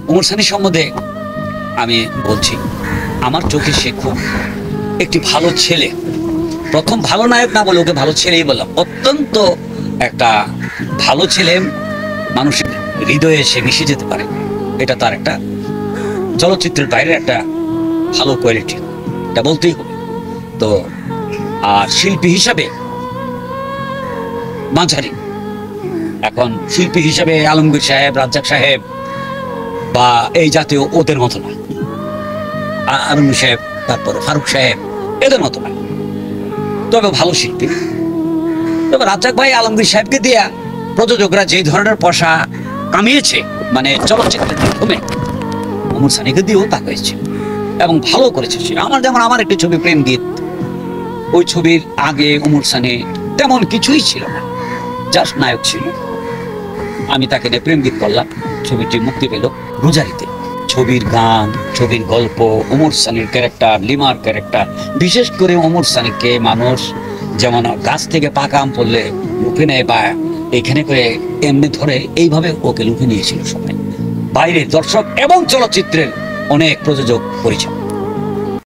ওমর সানি সম্বন্ধে আমি বলছি, আমার চোখে সে খুব একটি ভালো ছেলে। প্রথম ভালো নায়ক না বলে ওকে ভালো ছেলেই বললাম। অত্যন্ত একটা ভালো ছেলে, মানুষের হৃদয়ে সে মিশে যেতে পারে, এটা তার একটা চলচ্চিত্রের বাইরে একটা ভালো কোয়ালিটি, এটা বলতেই হবে। তো আর শিল্পী হিসাবে মাঝারি। এখন শিল্পী হিসাবে আলমগীর সাহেব, রাজ্জাক সাহেব বা এই জাতীয় ওদের মতো না, আলমগীর সাহেব, তারপরে ফারুক সাহেব, এদের মতো না, তবে ভালো শিল্পী। তবে রাজ্জাক ভাই আলমগীর সাহেবকে দিয়া প্রযোজকরা যে ধরনের পয়সা কামিয়েছে, মানে চলচ্চিত্রের মাধ্যমে, ওমর সানিকে দিয়েও তা হয়েছে এবং ভালো করেছে সে। যেমন আমার একটি ছবি প্রেম গীত, ওই ছবির আগে ওমর সানি তেমন কিছুই ছিল না, জাস্ট নায়ক ছিল। আমি তাকে নিয়ে প্রেম গীত করলাম, ছবিটি মুক্তি পেল রোজারিতে। ছবির গান, ছবির গল্প, ওমর সানির ক্যারেক্টার, লিমার ক্যারেক্টার, বিশেষ করে ওমর সানিকে মানুষ যেমন গাছ থেকে পাকা আম পড়লে লুফে নেয় বা এখানে করে এমনি ধরে, এইভাবে ওকে লুফে নিয়েছিল সবাই, বাইরের দর্শক এবং চলচ্চিত্রের অনেক প্রযোজক পরিচালক।